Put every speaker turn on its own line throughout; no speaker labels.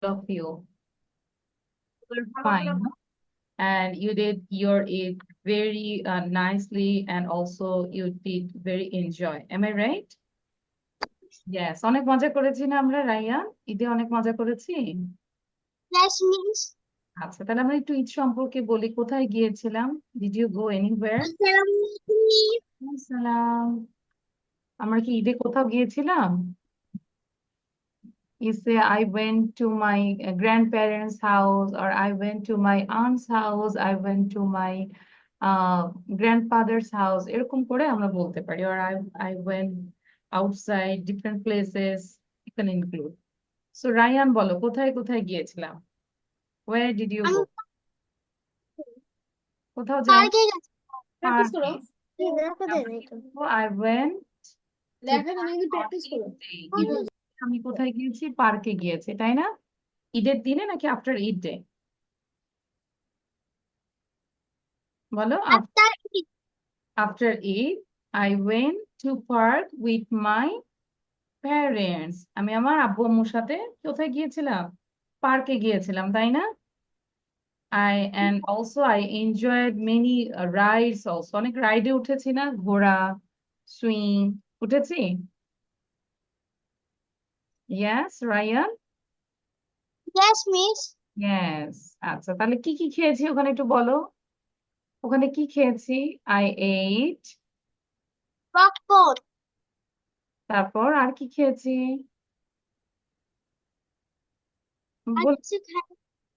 of you were fine, no? And you did your it very nicely, and also you did very enjoy. Am I right? Yes, অনেক মজা করেছি না আমরা রাইয়ান? ঈদে অনেক মজা করেছি।
Yes, Miss.
আচ্ছা, তাহলে আমরা একটু ঈদ সম্পর্কে বলি। কোথায় গিয়েছিলাম? Did you go anywhere?
Assalamualaikum.
সালাম। আমরা কি ঈদে কোথাও গিয়েছিলাম? You say I went to my grandparents' house, or I went to my aunt's house, I went to my grandfather's house, এরকম করে আমরা বলতে পারি, or I went outside different places, you can include. So Ryan বলো, কোথায় কোথায় গিয়েছিলাম? Where did you
আমি
go? কোথাও যাই
পার্কে গেছি। প্র্যাকটিস করো।
পার্কে।
দেখো দে নাই তো।
I went to
লেখা কেন
park
কিন্তু
on
প্র্যাকটিস
Eid
করো।
day. কি বলছো? আমি কোথায় গিয়েছি? পার্কে গিয়েছি, তাই না? ঈদের দিনে নাকি আফটার ঈদ ডে? বলো।
After Eid.
After Eid, I went to park with my parents. আমি আমার আব্বু আম্মুর সাথে কোথায় গিয়েছিলাম? পার্কে গিয়েছিলাম, তাই না? And also I enjoyed many rides also. অনেক রাইডে উঠেছি না? ঘোড়া, সুইং, উঠেছি? Yes, Ryan?
Yes miss.
Yes. আচ্ছা, তাহলে কি কি খেয়েছি ওখানে একটু বলো। ওখানে কি খেয়েছি? I ate.
পপকর্ন।
তারপর আর কি খেয়েছি?
আর
বল।
কিছু খাই।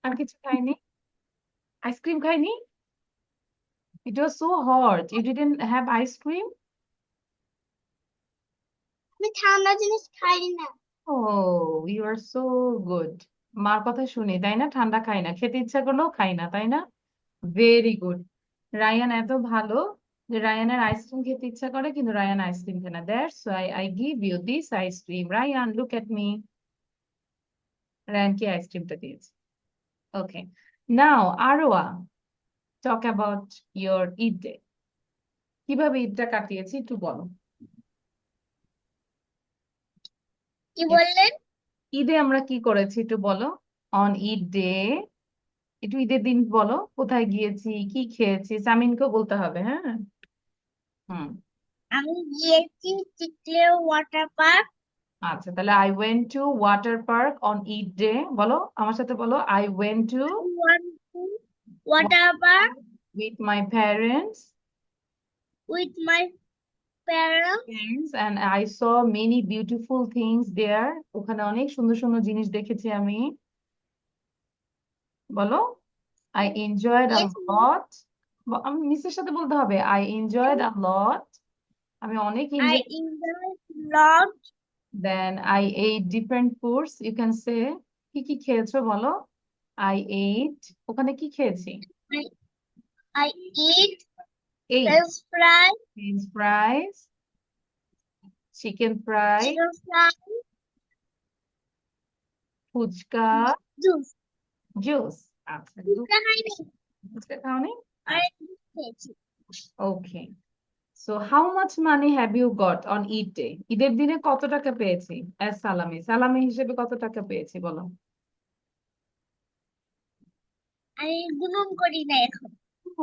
আর কিছু খাইনি? আইসক্রিম খাইনি? It was so hot. You didn't have ice cream?
আমি ঠান্ডা জিনিস খাই না।
Oh, you are so good. মার কথা শুনি, তাই না? ঠান্ডা খাই না, খেতে ইচ্ছা করলেও খাই না, তাই না? Very good. রায়ান এত ভালো যে রায়ানের আইসক্রিম খেতে ইচ্ছা করে, কিন্তু রায়ান আইসক্রিম খায় না। That's why I give you this ice cream. Rayan, look at me. রায়ানকে আইসক্রিমটা দিয়েছি। ওকে, নাও আরোয়া, talk about your Eid day. কিভাবে ঈদটা কাটিয়েছি একটু বলো।
কি বললেন?
ঈদে আমরা কি করেছি একটু বলো। অন ঈদ ডে, একটু ঈদের দিন বলো কোথায় গিয়েছি, কি খেয়েছি। সামিনকেও বলতে হবে, হ্যাঁ। হুম।
আমি গিয়েছি চিকলে ওয়াটার পার্ক।
আচ্ছা, তাহলে I went to water park on Eid day. বলো আমার সাথে, বলো I went to
water park
with my parents
with my parents.
and I saw many beautiful things there. ওখানে অনেক সুন্দর সুন্দর জিনিস দেখেছি আমি। বলো I enjoyed a
yes
lot. আমি মিসের সাথে বলতে হবে I enjoyed a lot. আমি অনেক
I
enjoy.
Enjoy lot.
Then I ate different foods. You can say কি কি খেয়েছো বলো। I ate, ওখানে কি খেয়েছি?
I I eat
Ate
French fry,
French fries, chicken fry,
chicken fry,
phuchka,
juice.
Juice. আচ্ছা,
ফুচকা খাইনি।
ফুচকা খাওনি?
আর
আচ্ছা,
জুস খেয়েছি।
ওকে। So how much money have you got on Eid day? ঈদের দিনে কত টাকা পেয়েছি? As সালামি, সালামি হিসেবে কত টাকা পেয়েছি বলো।
আমি গুণন করি না এখন।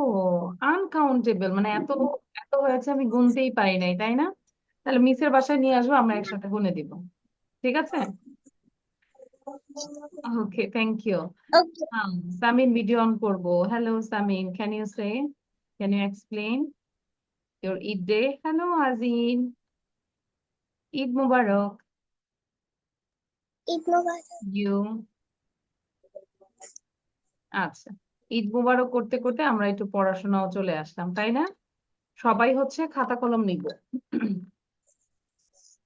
ও, আনকাউন্টেবল, মানে এত এত হয়েছে আমি গুনতেই পারি নাই, তাই না? তাহলে মিসের বাসায় নিয়ে আসবো, আমরা একসাথে গুনে দিব। ঠিক আছে? Okay, thank you.
Okay.
Samin video on করবো। Hello Samin, can you explain your Eid day? Hello Azin, Eid মুবারক।
ঈদ মোবারক।
ইউ। আচ্ছা, ঈদ মুবারক করতে করতে আমরা একটু পড়াশোনাও চলে আসলাম, তাই না? সবাই হচ্ছে খাতা কলম নিব।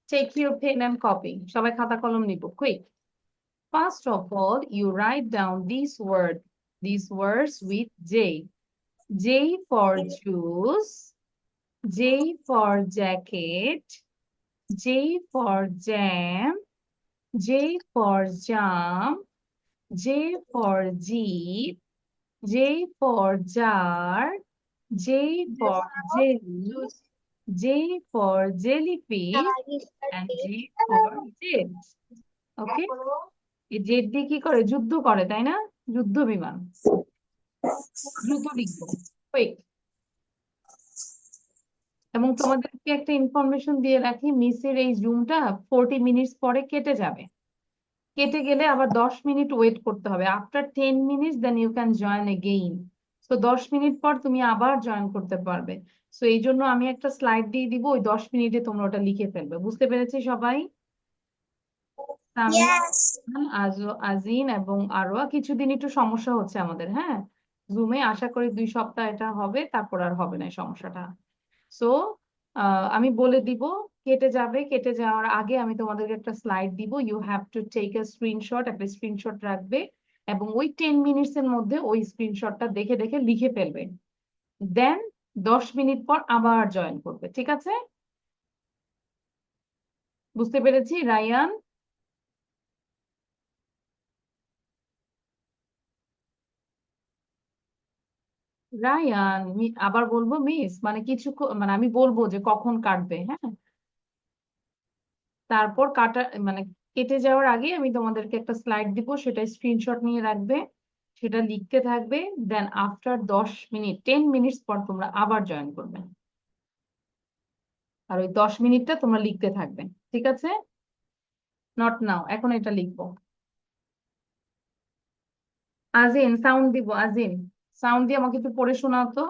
Take your pen and copy. সবাই খাতা কলম নিব, quick. First of all, you write down these words with J. J for juice, J for jacket, J for jam, J for jam, J for jeep, J for jar, J for jelly, J for jellyfish, and J for jet. Okay? এই Z দিয়ে কি করে? যুদ্ধ করে, তাই না? যুদ্ধ বিমান। দ্রুত লিখবো, কুইক। এবং তোমাদেরকে একটা ইনফরমেশন দিয়ে রাখি, মিসের এই জুমটা 40 মিনিটস পরে কেটে যাবে। কেটে গেলে আবার 10 মিনিট ওয়েট করতে হবে। After 10 minutes then you can join again. তো 10 মিনিট পর তুমি আবার জয়েন করতে পারবে। তো এই জন্য আমি একটা স্লাইড দিয়ে দিব, ওই 10 মিনিটে তোমরা ওটা লিখে ফেলবে। বুঝতে পেরেছি সবাই? তামিম,
Yes.
আজিন এবং আরোয়া, কিছুদিন একটু সমস্যা হচ্ছে আমাদের, হ্যাঁ, জুমে। আশা করি 2 সপ্তাহ এটা হবে, তারপর আর হবে না এই সমস্যাটা। সো আমি বলে দিব, কেটে যাবে। কেটে যাওয়ার আগে আমি তোমাদেরকে একটা স্লাইড দিব, you have to take a screenshot. একটা স্ক্রিনশট রাখবে এবং ওই 10 মিনিটস এর মধ্যে ওই স্ক্রিনশটটা দেখে দেখে লিখে ফেলবে। দেন 10 মিনিট পর আবার জয়েন করবে, ঠিক আছে? বুঝতে পেরেছি রায়ান? রায়ান, আবার বলবো মিস, মানে কিছু মানে আমি বলবো যে কখন কাটবে, হ্যাঁ। তারপর কাটা মানে কেটে যাওয়ার আগে আমি তোমাদেরকে একটা স্লাইড দিব, সেটা স্ক্রিনশট নিয়ে রাখবে, সেটা লিখতে থাকবে। দেন আফটার 10 মিনিট, 10 মিনিটস পর তোমরা আবার জয়েন করবে। আর ওই 10 মিনিটটা তোমরা লিখতে থাকবে, ঠিক আছে? নট নাও, এখন এটা লিখবো। আজিন, সাউন্ড দিব। আজিন, সাউন্ড দিয়ে আমাকে একটু পড়ে শোনাও তো।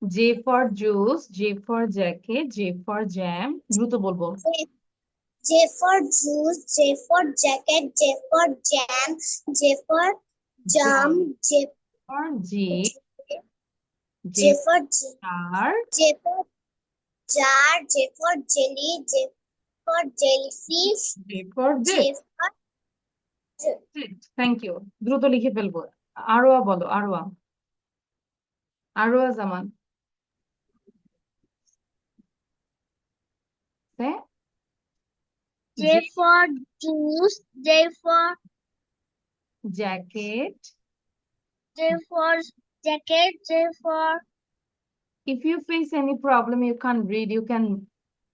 J for juice, J for jacket, J for jam. দ্রুত বলবো।
J, J for juice, J for jacket, J for jam, J for
J
jam,
for zip, J
J for
for
J for jar, J for jelly, J for jellyfish,
J for jet.
J for
thank you. দ্রুত লিখে ফেলবো। আরোয়া বলো, আরোয়া, আরোয়া জামান। হ্যাঁ,
J for juice, J for
jacket.
jacket, J for
If you face any problem, you can't read, you can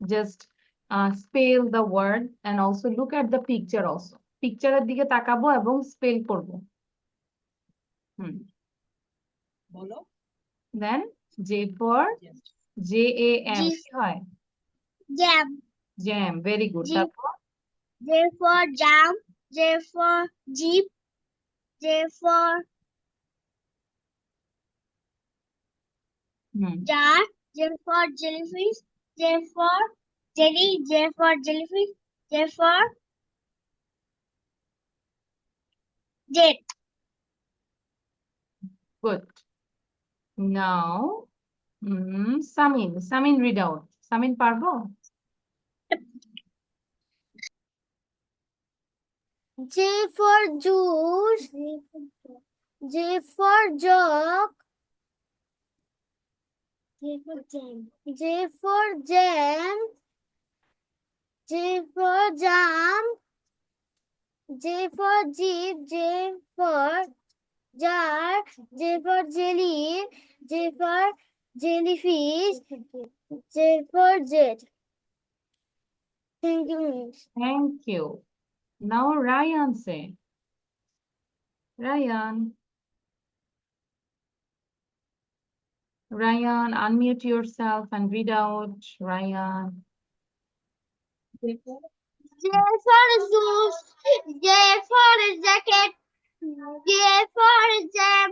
just spell the word and also look at the picture also. পিকচারের দিকে তাকাবো এবং spell করবো। হুম, বলো। দেন J for JAM,
J
কি হয়?
jam,
jam, very good.
J
তারপর
J for jam, J for jeep, J for
hmm,
jar, J for jellyfish, J for jelly, J for jellyfish, J for jet.
Good. Now Samin, Samin read out. Samin পারবো?
J for juice, J for jug, J for jam, J for jam, J for jam, J for jeep, J for jar, J for jelly, J for jellyfish, J for jet. Thank you, Miss.
Thank you. Now Ryan say. Ryan, Ryan, unmute yourself and read out. Ryan.
J for juice, J for jacket, J for jam,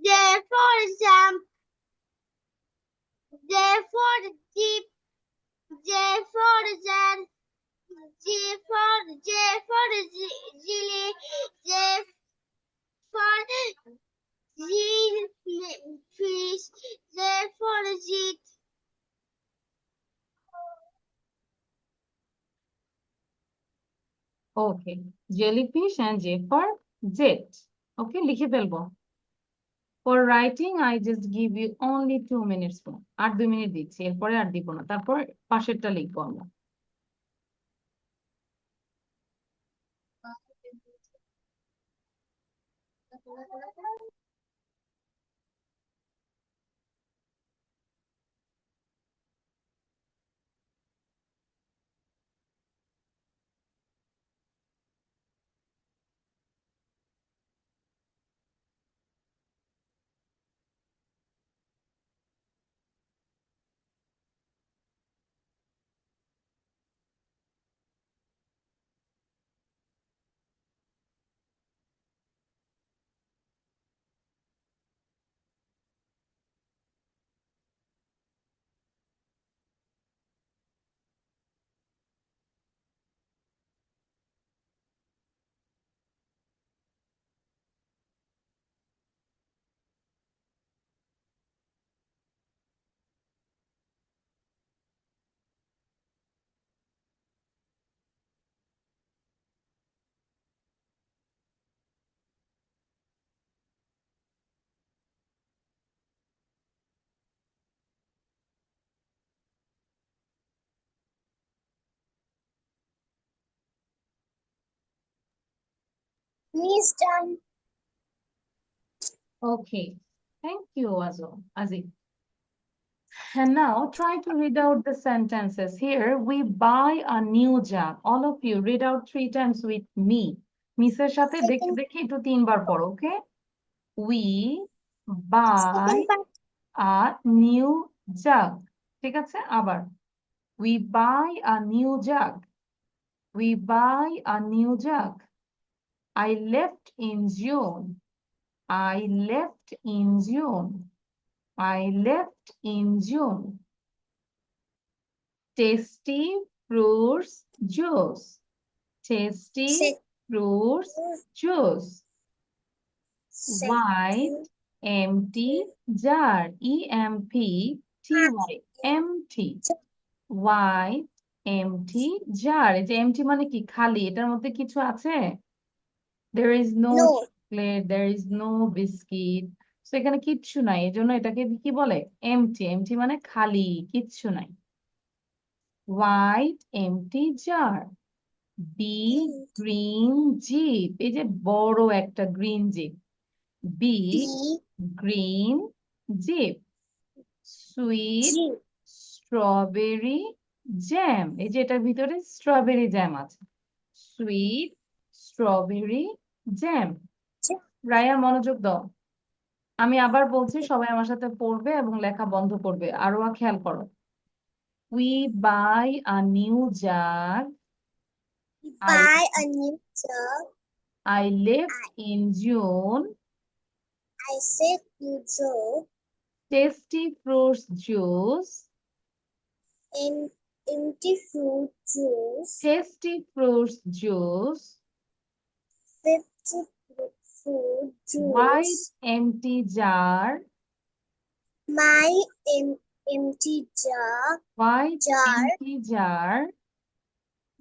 J for jam, J for jeep, J for jar, J for jelly, J for fish, J for jet.
Okay. Jellyfish and J for jet. Okay, লিখে ফেলবো। For writing, I just give you only 2 minutes more. R 2 minute দিচ্ছি, এরপরে আর দিব না। তারপর পাশেরটা লিখবো আমরা।
Miss done.
Okay. Thank you, Aziz. And now try to read out the sentences. Here, we buy a new jug. All of you read out 3 times with me. মিসের সাথে দেখে দেখে একটু 3 বার পড়ো, okay? We buy
Second part.
a new jug. ঠিক আছে? আবার. We buy a new jug. We buy a new jug. I left in June. I left in June. I left in June. Tasty fruits juice. Tasty
Sec-
fruits juice.
Second.
White empty jar. EMPTY. Empty. White empty jar. এই যে empty মানে কি? খালি। এটার মধ্যে কিছু আছে? There is no
No.
chocolate, there is no biscuit. So এখানে কিচ্ছু নাই। এজন্য এটাকে কি বলে? Empty. Empty মানে খালি, কিচ্ছু নাই। White empty jar. Big green jeep. এই যে বড় একটা green jeep. Big
B.
green jeep. Sweet
G.
strawberry jam. এই যে এটার ভিতরে strawberry jam আছে। Sweet strawberry jam. রায়া মনোযোগ দাও। আমি আবার বলছি, সবাই আমার সাথে পড়বে এবং লেখা বন্ধ করবে। আরো খেয়াল করো। We buy a new jug.
Buy a new jug.
I left in June.
I said you jug.
Tasty fruits juice.
In empty fruit juice.
Tasty fruits juice.
50 fruit juice.
White empty jar.
My empty jar.
White
Jar.
empty jar.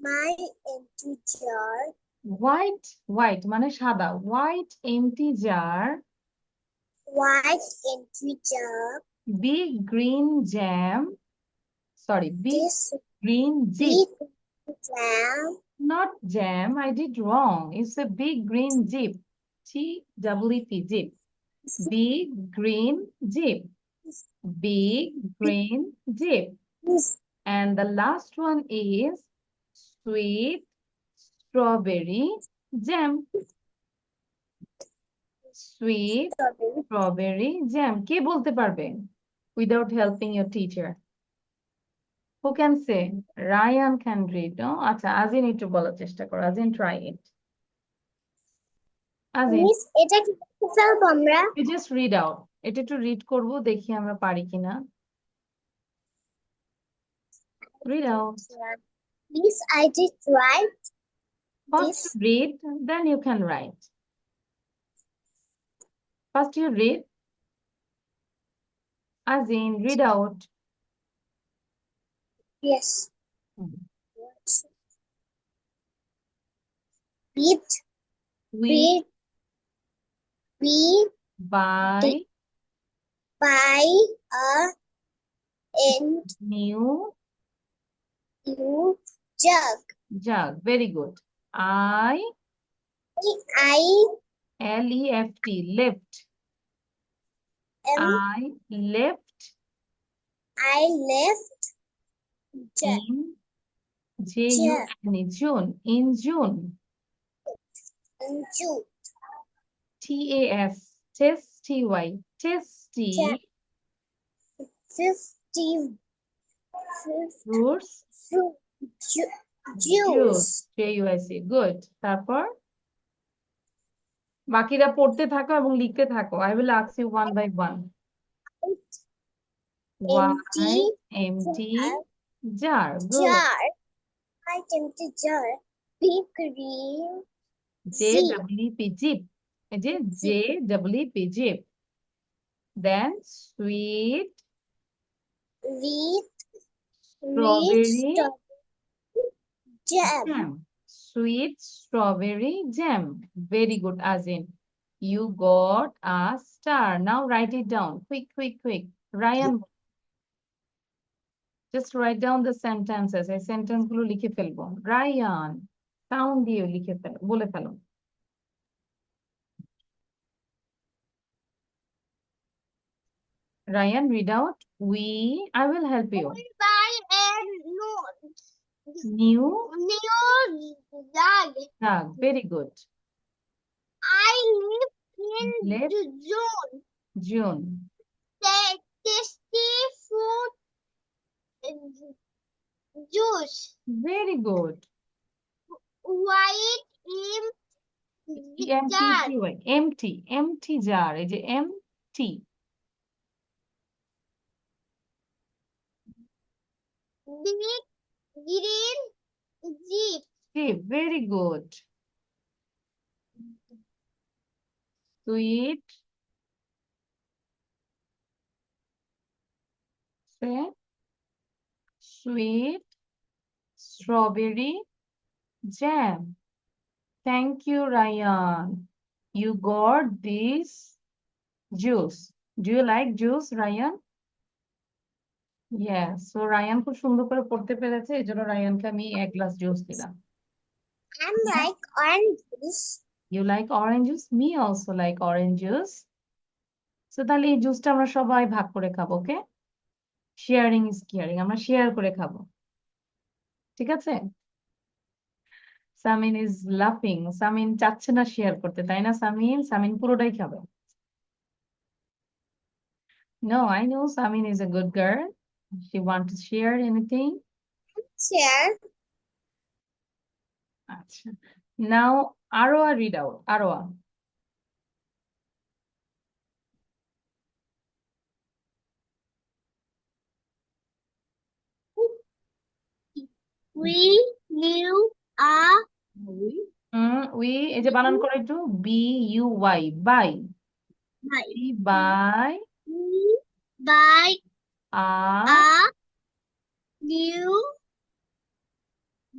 My empty jar.
White মানে সাদা। White empty jar.
White empty jar.
Big green jam. Sorry, big
This
green jeep.
big jam.
Not jam. I did wrong. It's a big green jeep. T-E-E-P, jeep. Big green jeep. Big green jeep. And the last one is sweet strawberry jam. Sweet strawberry jam. কে বলতে পারবে? Without helping your teacher. Who can say? Ryan can read, no? আচ্ছা, Azin একটু বলার চেষ্টা করো। Azin, try it. Azin,
Miss, এটা কি ফেলবো আমরা?
you just read out. এটা একটু read করব, দেখি আমরা পারি কিনা। Read out.
Miss, I did right.
First you read, then you can write. First you read. Azin, read out.
Yes.
Hmm.
Read.
We buy
buy a
new
jug.
jug. Very good.
I
L-E-F-T, left. I left
jug.
in J-U-N-E, June. In June.
In June.
T-A-S, T-S-T-Y, tasty
50
fruits
fruit
juice. J-U-S-E. Good. তারপর বাকিরা পড়তে থাকো এবং লিখতে থাকো। I will ask you one by one. White empty jar. Good.
White empty jar. Big green
J-E-E-P, jeep. J-E-E-P, jeep. Then sweet strawberry jam. Sweet strawberry jam. Very good, Azin. You got a star. Now write it down. Quick. Ryan, just write down the sentences. এই sentence গুলো লিখে ফেলবো। Ryan, sound দিয়ে লিখে ফেলো, বলে ফেলো। Ryan, read out. I will help you.
Buy a
New
new dog.
dog. Very good.
I live in
Live
June.
June.
Tasty fruit juice.
Very good.
White in jar.
Empty. Empty jar. এই যে empty.
Big green jeep.
Okay, very good. Sweet. Say sweet strawberry jam. Thank you, Ryan. You got this juice. Do you like juice, Ryan? Yes. So Ryan খুব সুন্দর করে পড়তে পেরেছে, এই জন্য রায়ানকে আমি 1 গ্লাস জুস দিলাম।
I like orange juice.
You like orange juice? Me also like orange juice. So তাহলে এই জুসটা আমরা সবাই ভাগ করে খাবো, ওকে? Sharing is caring. আমরা শেয়ার করে খাবো। ঠিক আছে? সামিন ইজ লাফিং। সামিন চাচ্ছে না শেয়ার করতে, তাই না সামিন? সামিন পুরোটাই খাবে। No, I know Samin is a good girl. She wants to share anything.
Share.
Acha. Now, Arwa read out. Arwa.
We live a
We এই যে বানান করে একটু B-U-Y. Buy.
buy.
We buy
We buy
a
a new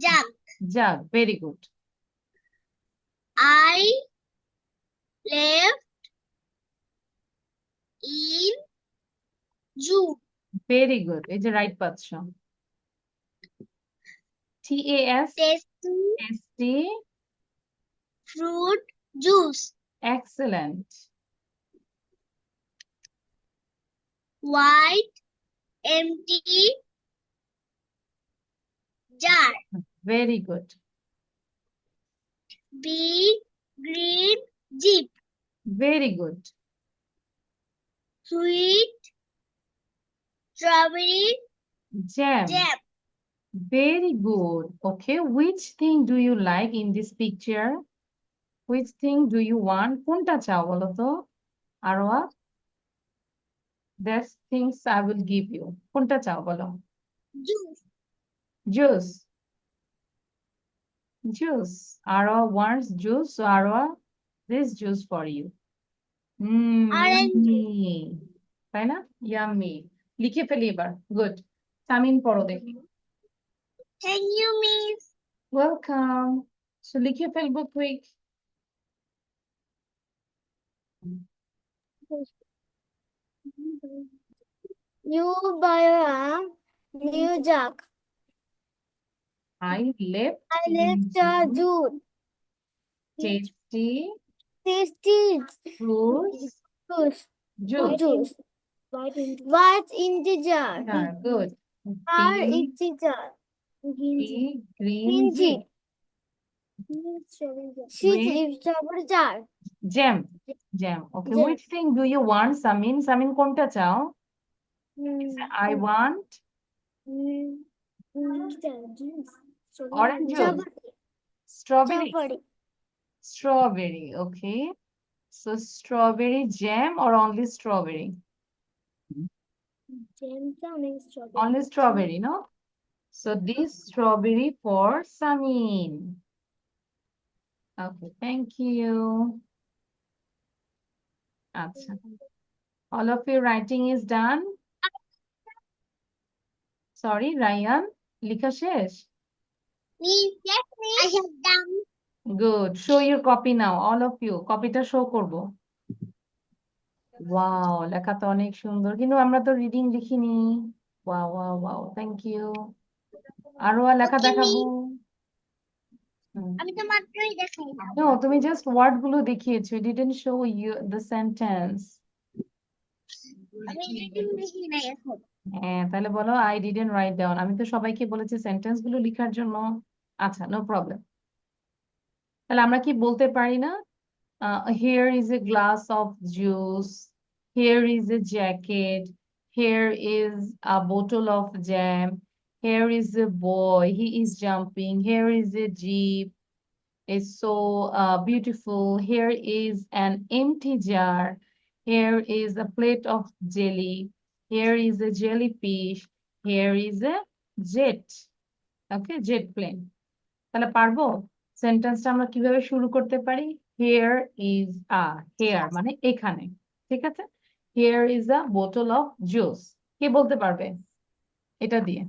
jug.
jug. Very good.
I left in June.
Very good. এই যে right পাচ্ছ।
Tasty
T-A-S-T.
fruit juice.
Excellent.
White empty jar.
Very good.
Big green jeep.
Very good.
Sweet strawberry
Jam.
jam.
Very good. Okay, which thing do you like in this picture? Which thing do you want? কোনটা চাও বলো তো? আরোয়া? There's things I will give you. কোনটা চাও বলো?
Juice.
Juice. Juice. Arwa wants juice, so Arwa, this juice for you.
Orange
Yummy. তাই না? Yummy. লিখে ফেলি এবার। Good. সামিন পড়ো দেখি।
Thank you, Miss.
Welcome. So লিখে ফেলবো quick.
You buy a new jug.
I left
I left a June.
tasty
Tasty
fruits juice.
juice. What in the jar?
Yeah, good.
Are
Big
in the jar?
green
Green
jeep.
She's strawberry jar.
Jam. Jam. Okay,
Jam.
which thing do you want, Samin? Samin কোনটা চাও? I want orange juice. Strawberry. Strawberry. Okay. So strawberry jam or only strawberry? Only strawberry, no? So this strawberry for Samin. Okay, thank you. Acha. All of your writing is done? Sorry, Ryan. লিখা শেষ?
Yes, I have done.
Good. Show your copy now, all of you. কপিটা show করব। Wow, লেখা তো অনেক সুন্দর, কিন্তু আমরা তো রিডিং লিখিনি। Wow, wow, wow. Thank you. আরো লেখা
Okay,
দেখাবো।
আমি তো মাত্রই দেখাইলাম।
No, তুমি just ওয়ার্ড গুলো দেখিয়েছো. You didn't show you the sentence.
আমি রিডিং লিখি নাই এখন।
হ্যাঁ, তাহলে বলো আই ডিডন্ট রাইট ডাউন। আমি তো সবাইকে বলেছি সেন্টেন্স গুলো লেখার জন্য। আচ্ছা, নো প্রবলেম। তাহলে আমরা কি বলতে পারি না? Here is a glass of juice. Here is a jacket. Here is a bottle of jam. Here is a boy. He is jumping. Here is a jeep. It's so beautiful. Here is an empty jar. Here is a plate of jelly. Here is a jellyfish. Here is a jet. Okay, jet plane. তাহলে পারবো? সেন্টেন্সটা আমরা কিভাবে শুরু করতে পারি? Here is a, here মানে এখানে, ঠিক আছে? হিয়ার ইজ আ বোতল অফ জুস। কে বলতে পারবে এটা দিয়ে?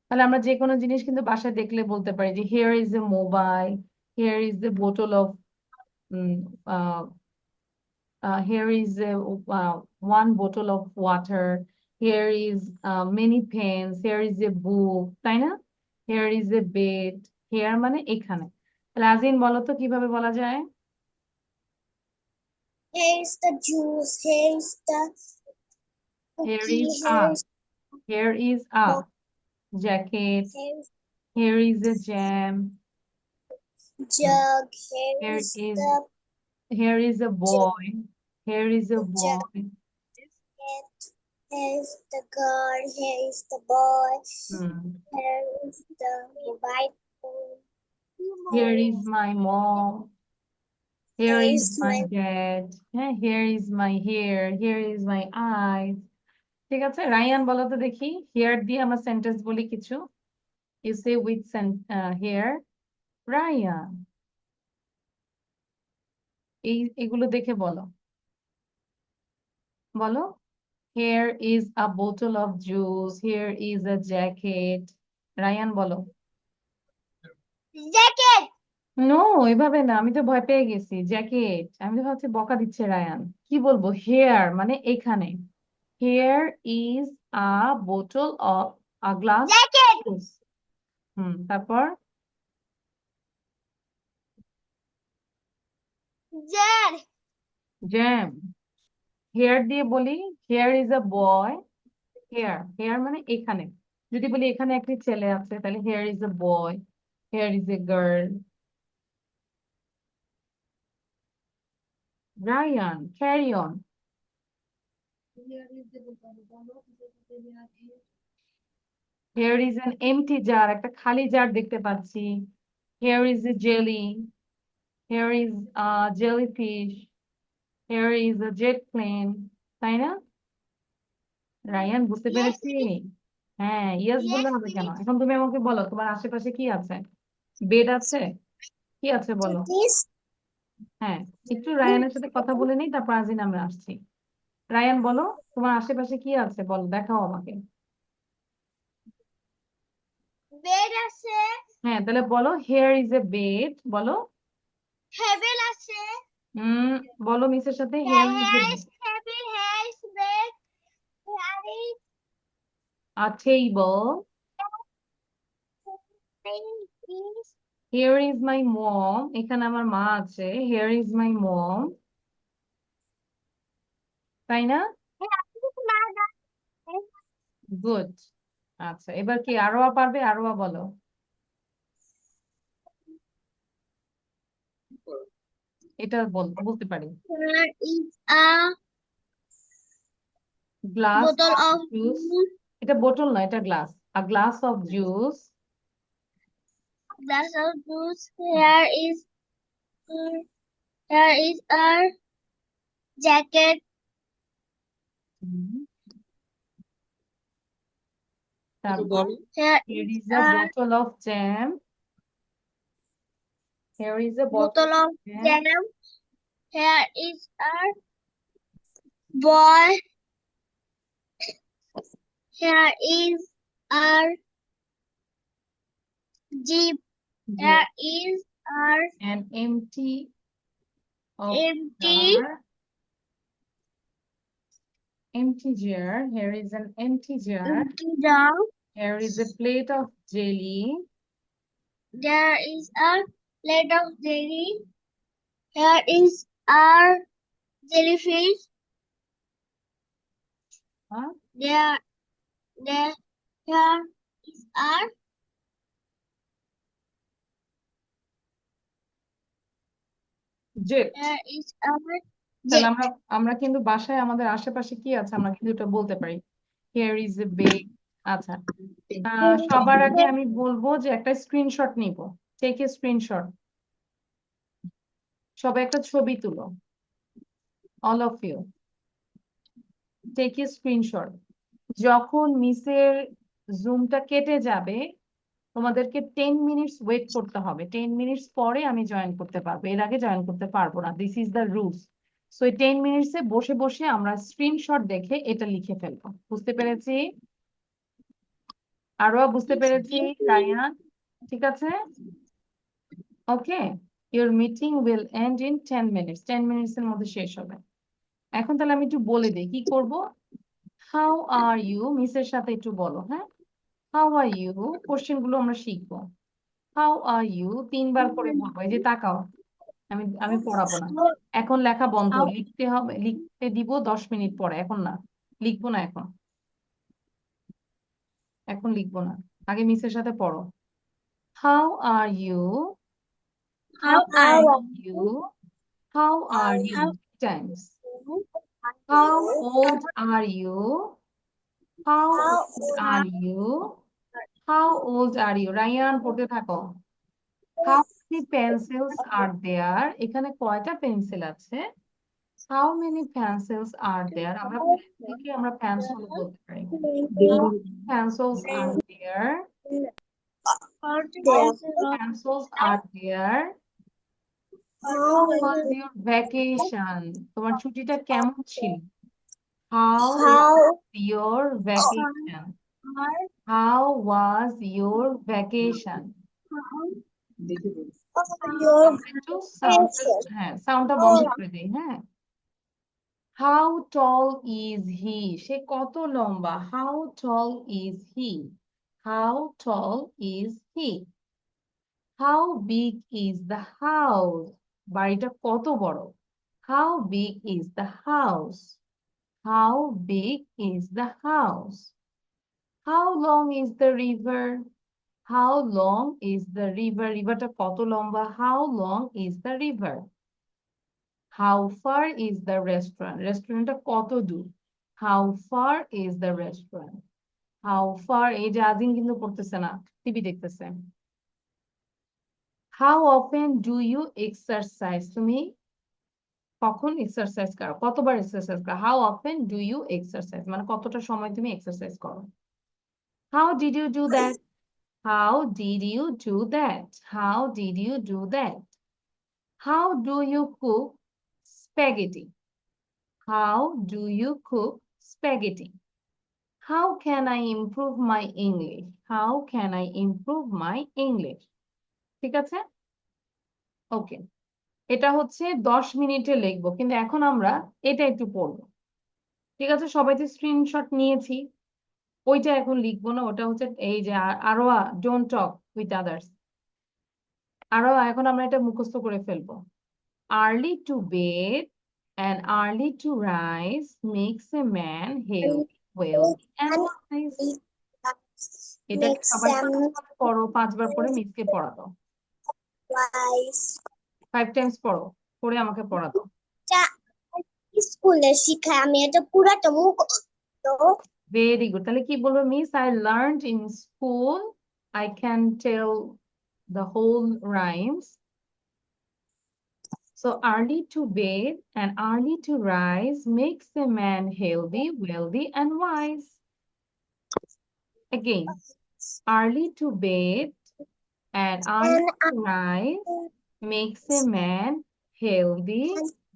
তাহলে আমরা যে কোনো জিনিস কিন্তু বাসায় দেখলে বলতে পারি যে here is A mobile, here is এ বোতল of here is one bottle of water. Here is many pens. Here is a book. তাই না? Here is a bed. Here মানে এখানে। তাহলে আজিন বলো তো কিভাবে বলা যায়?
Here is the juice. Here is the
Here
cookie.
is a. Here is a jacket.
Here is
Here is a jam.
jug. Here
Here
is
is
the
here is a boy. Here is a boy.
jacket. Here is the girl. Here is the boy.
Hmm.
Here is the mobile phone.
Here is my mom. Here
Here
is
is
my
my
dad. হ্যাঁ, here is my hair. Here is my eyes. ঠিক আছে, Ryan বলো তো দেখি, hair দিয়ে আমরা sentence বলি কিছু। You say with here. Ryan, এগুলো দেখে বলো। বলো, here is a bottle of juice. Here is a jacket. Ryan বলো।
jacket.
নো, এভাবে না, আমি তো ভয় পেয়ে গেছি। জ্যাকেট, আমি তো ভাবছি বকা দিচ্ছে রায়ান। কি বলবো? হেয়ার মানে এখানে। Here is a bottle of a glass
Jacket.
juice. তারপর
Jar.
জ্যাম। হেয়ার দিয়ে বলি, here is a boy. Here, here মানে এখানে। যদি বলি এখানে একটি ছেলে আছে, তাহলে here is a boy. Here is a girl. Ryan, carry on. Here is an empty jar. একটা খালি জার দেখতে পাচ্ছি। Here is a jelly. Here is a jellyfish. Here is a jet plane. তাই না? রায়ান, বুঝতে
Yes,
পেরেছি? হ্যাঁ, yes বললে
yes,
হবে কেন?
miss.
এখন তুমি আমাকে বলো, তোমার আশেপাশে কি আছে? বেড আছে? কি আছে বলো?
This
হ্যাঁ, একটু রায়ানের সাথে কথা বলে নিই, তারপর আজিন আমরা আসছি। রায়ান বলো, তোমার আশেপাশে কি আছে বলো, দেখাও আমাকে।
bed আছে,
হ্যাঁ, তাহলে বলো হেয়ার ইজ এ বেড। বলো।
table আছে,
হুম, বলো মিসের সাথে, here is a
here is table, here is bed, here is
a table.
is
here is my mom. এখানে আমার মা আছে। Here is my mom. তাই না? গুড। আচ্ছা, এবার কি আরোয়া পারবে? আরোয়া বলো। এটা বলতে পারি।
Here is a
glass
bottle
of
of
juice.
juice,
এটা বোতল না, এটা glass. A glass of juice.
glass of juice. Here is a jacket.
তারপর
Here
here
is
is a
a
bottle of jam. Here is a bottle
bottle
of
of
jam.
jam. Here is a boy. Here is a jeep. Here is a
An empty of
empty
jar. Empty jar. Here is an empty jar.
jar.
Here is a plate of jelly.
There is a plate of jelly. Here is a jellyfish.
হ্যাঁ
There is our
jet
there is our
তাহলে
jet.
আমরা আমরা কিন্তু বাসায় আমাদের আশেপাশে কি আছে আমরা কিন্তু এটা বলতে পারি হিয়ার ইজ এ বেগ। আচ্ছা সবার আগে আমি বলবো যে একটা স্ক্রিনশট নিব। Take a screenshot. সবাই একটা ছবি তুলো। All of you take a screenshot. যখন মিসের জুমটা কেটে যাবে তোমাদেরকে 10 মিনিটস ওয়েট করতে হবে। 10 মিনিটস পরে আমি জয়েন করতে পারবো, এর আগে জয়েন করতে পারবো না। This is the rules. So এই 10 মিনিটসে বসে বসে আমরা স্ক্রিনশট দেখে এটা লিখে ফেলবো। বুঝতে পেরেছি? আরো বুঝতে পেরেছি? রায়ান ঠিক আছে? Okay, your meeting will end in 10 minutes. 10 minutes এর মধ্যে শেষ হবে। এখন তাহলে আমি একটু বলে দিই কি করব। হাউ আর ইউ মিসের সাথে একটু বলো। হ্যাঁ, হাউ আর ইউ কোশ্চেন গুলো আমরা শিখবো। হাউ আর ইউ 3বার করে বলবো। এই যে তাকাও, আমি পড়াবো না এখন, লেখা বন্ধ।
How
লিখতে হবে, লিখতে দিব 10 মিনিট পরে, এখন না, লিখবো না এখন, এখন লিখবো না। আগে মিসের সাথে পড়ো। How are you, how
how
are
are
you, how are you
how
times.
you?
How old are you, how
How
old are you, how old are you. Ryan পড়তে থাকো। How many pencils are there, এখানে কয়টা pencil আছে? How many pencils are there, আমরা থেকে আমরা pencil বলতে পারি। How many pencils are there? How many pencils are there? How was your vacation? তোমার ছুটিটা কেমন ছিল? How was your vacation? How was your vacation? আমরা একটু হ্যাঁ সাউন্ডটা বন্ধ করে দিই। হ্যাঁ, হাউ টল ইজ হি, সে কত লম্বা? How tall is he, how tall is he. How big is the house, বাড়িটা কত বড়? How big is the house, how big is the house. How long is the river, how long is the river, রিভারটা কত লম্বা? How long is the river. How far is the restaurant, রেস্টুরেন্টটা কত দূর? How far is the restaurant. How far, এই যে আজিম কিন্তু পড়তেছে না, টিভি দেখতেছে। How often do you exercise, তুমি কখন এক্সারসাইজ করো? কতবার এক্সারসাইজ করো? How often do you exercise মানে কতটা সময় তুমি এক্সারসাইজ করো। How did you do that, how did you do that, how did you do that. How do you cook spaghetti, how do you cook spaghetti. How can I improve my English, how can I improve my English. ঠিক আছে, ওকে। এটা হচ্ছে 10 মিনিটে লিখবো, কিন্তু এখন আমরা এটা একটু পড়বো। ঠিক আছে, সবাই তো স্ক্রিনশট নিয়েছি, ওইটা এখন লিখবো না। ওটা হচ্ছে এই যে আরো ডোন্ট টক উইথ আদার্স। আরো এখন আমরা এটা মুখস্থ করে ফেলবো। Early to bed and early to rise makes a man healthy, wealthy and wise. এটা
makes
সবাই
them
পড়ো, 5বার পরে মিসকে পড়া দাও।
wise?
5 টাইমস পড়ো, পড়ে আমাকে পড়া দাও।
স্কুলে শিখায়, আমি এটা পুরাটা মুখস্থ।
Very good. তাহলে কি বলবো? Miss I learned in school, I can tell the whole rhymes. So early to bed and early to rise makes a man healthy, wealthy, and wise. Again, early to bed and early to rise makes a man healthy,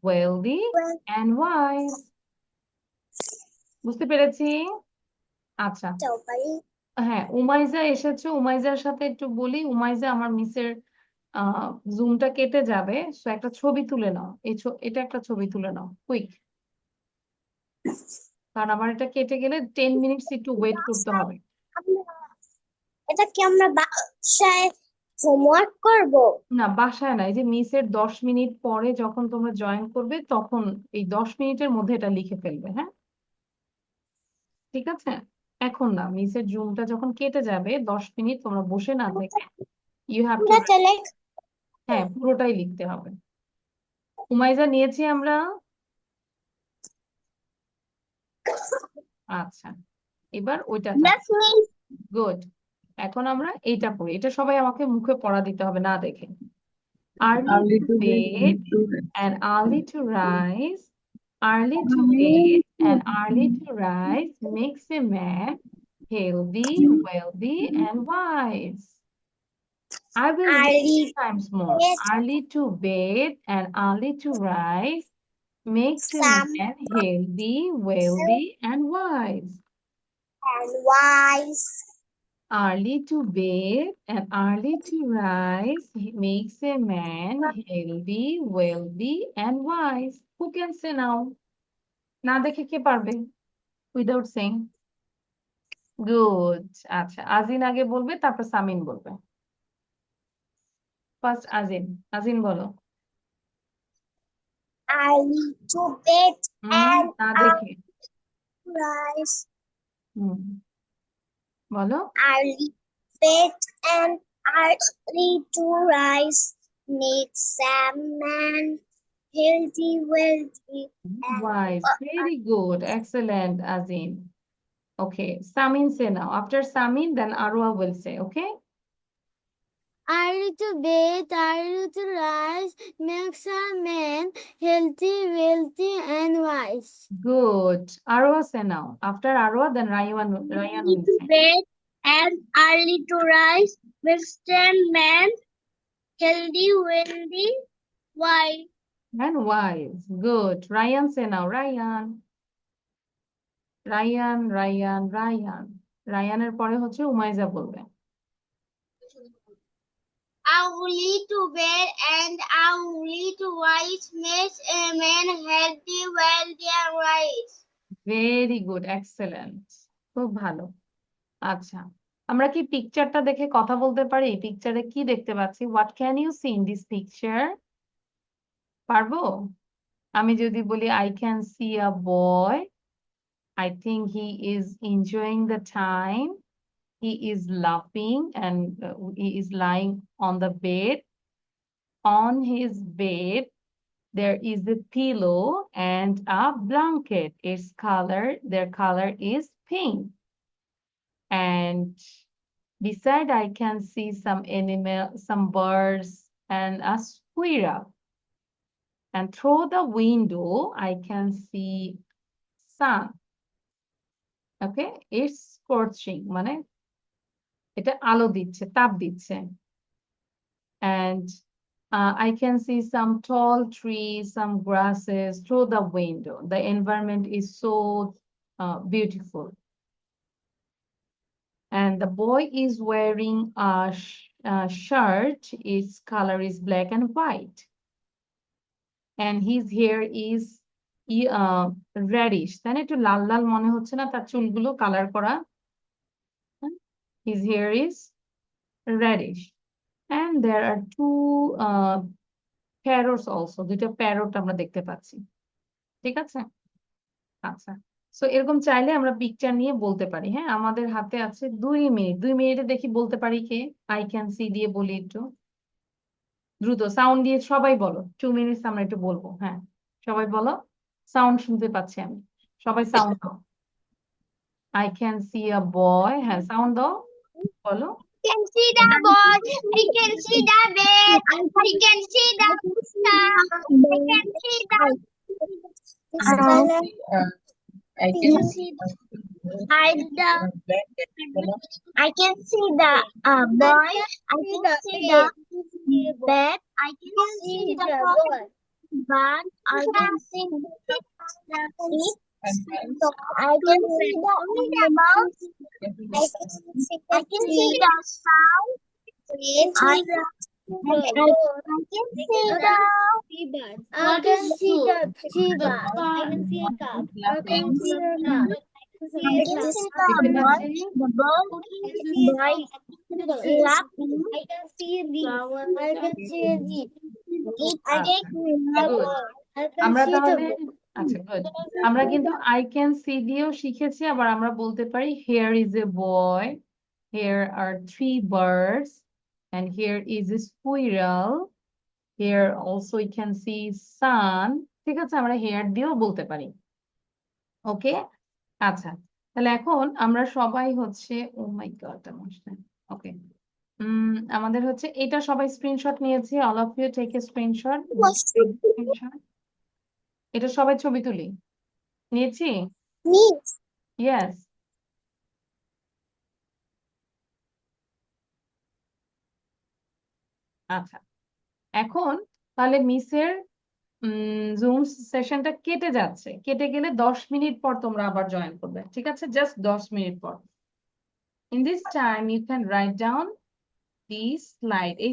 wealthy, and wise. বুঝতে পেরেছি? আচ্ছা, হ্যাঁ উমাইজা এসেছে, উমাইজার সাথে একটু বলি। উমাইজা, আমার মিসের জুমটা কেটে যাবে, সো একটা ছবি তুলে নাও। এটা একটা ছবি তুলে নাও কুইক, কারণ আমার এটা কেটে গেলে 10 মিনিটস একটু ওয়েট করতে হবে।
এটা কি আমরা বাসায় হোমওয়ার্ক করব?
না বাসায় না, এই যে মিসের 10 মিনিট পরে যখন তোমরা জয়েন করবে তখন এই 10 মিনিটের মধ্যে এটা লিখে ফেলবে। হ্যাঁ, ঠিক আছে? এখন না, মিসের জুমটা যখন কেটে যাবে 10 মিনিট তোমরা বসে না থেকে ইউ হ্যাভ টু, হ্যাঁ পুরোটাই লিখতে হবে। উমাইজা নিয়েছি আমরা। আচ্ছা, এবার ওইটা
Yes, miss.
গুড। এখন আমরা এইটা পড়ি, এটা সবাই আমাকে মুখে পড়া দিতে হবে না দেখে। Early
Early
to
to bed
bed
and to
and early to rise. Early to bed and early to rise makes a man healthy, wealthy, and wise. I will read
Early
3 times more.
bed
Early to bed and early to rise makes a
some
man healthy, wealthy, and wise.
and wise.
Early to bed and early to rise makes a man healthy, wealthy, and wise. Who can say now? না দেখে কে পারবে? Without saying. Good. আচ্ছা, আজিন আগে বলবে, তারপর সামিন বলবে। First আজিন। আজিন বলো।
Early to bed and
না দেখে।
rise.
হুম, বলো।
Early bed and early to rise makes a man healthy, wealthy, and
Wise. Very good. Excellent, Azin. Okay, Samin say now. After Samin, then Arwa will say, okay?
early to bed, early to rise makes a man healthy, wealthy, and wise.
Good. Arwa say now. After Arwa, then Ryan
Early
will
to
say.
bed and early to rise makes a man healthy, wealthy, wise.
And wise. Good. Ryan say now. Ryan. Ryan, Ryan, Ryan. রায়ানের পরে হচ্ছে উমাইজা বলবে।
Early to bed and early to rise makes a man healthy, wealthy, and wise.
Very good, excellent, খুব ভালো। আচ্ছা, আমরা কি পিকচারটা দেখে কথা বলতে পারি? পিকচারে কি দেখতে পাচ্ছি? What can you see in this picture? পারবো? আমি যদি বলি I can see a boy, I think he is enjoying the time, he is লাফিং and he is lying on the bed, on his bed there is a pillow and a blanket. Their color is pink. And beside I can see some animal, some birds and a squirrel. And through the window I can see sun. Okay, it's scorching, মানে এটা আলো দিচ্ছে, তাপ দিচ্ছে। And I can see some tall trees, some grasses through the window. The environment is so beautiful. And the boy is wearing a shirt. Its color is black and white. And his hair is reddish. তাই না? একটু লাল লাল মনে হচ্ছে না তার চুলগুলো colour করা? His hair is reddish. And there are two parrots also. দুইটা প্যারট আমরা দেখতে পাচ্ছি। ঠিক আছে? আচ্ছা, সো এরকম চাইলে আমরা পিকচার নিয়ে বলতে পারি। হ্যাঁ, আমাদের হাতে আছে 2 মিনিট। 2 মিনিটে দেখি বলতে পারি কে? আই ক্যান সি দিয়ে বলি একটু দ্রুত সাউন্ড দিয়ে সবাই বলো। 2 মিনিটস আমরা একটু বলবো। হ্যাঁ, সবাই বলো, সাউন্ড শুনতে পাচ্ছি আমি। সবাই সাউন্ড দাও। আই ক্যান সি আ বয়। হ্যাঁ, সাউন্ড দাও, বলো।
Can see the boy. I can see the bed. I can see the star. I can see the.
I
I
can
can
see
see the. I can see the boy. I can see the bed. I can see the boy. But I can see the seat. I can see the animals. I can see the sound. I can see the. I can see the zebra. I can see a cow. I can see a duck. I can see the
দেখতে
bird.
পাচ্ছি?
The bird. Laughing. I can see a bee. I can see a jeep. I can
Good. আমরা তাহলে আচ্ছা, good. আমরা কিন্তু I can C দিয়েও শিখেছি, আবার আমরা বলতে পারি here is a boy, here are 3 birds, and here is a squirrel, here also you can see sun. ঠিক আছে, আমরা হেয়ার দিয়েও বলতে পারি। ওকে, আচ্ছা, তাহলে এখন আমরা সবাই হচ্ছে, ও মাই গড, ওকে, আমাদের হচ্ছে এটা সবাই স্ক্রিনশট নিয়েছি। All of you take a screenshot. এটা সবাই ছবি তুলি নিয়েছি।
Miss,
ইয়েস, আচ্ছা, এখন তাহলে মিসের জুম সেশনটা কেটে যাচ্ছে, কেটে গেলে 10 মিনিট পর তোমরা আবার জয়েন করবে, ঠিক আছে? জাস্ট 10 মিনিট পর। In this time you can write down this slide, এই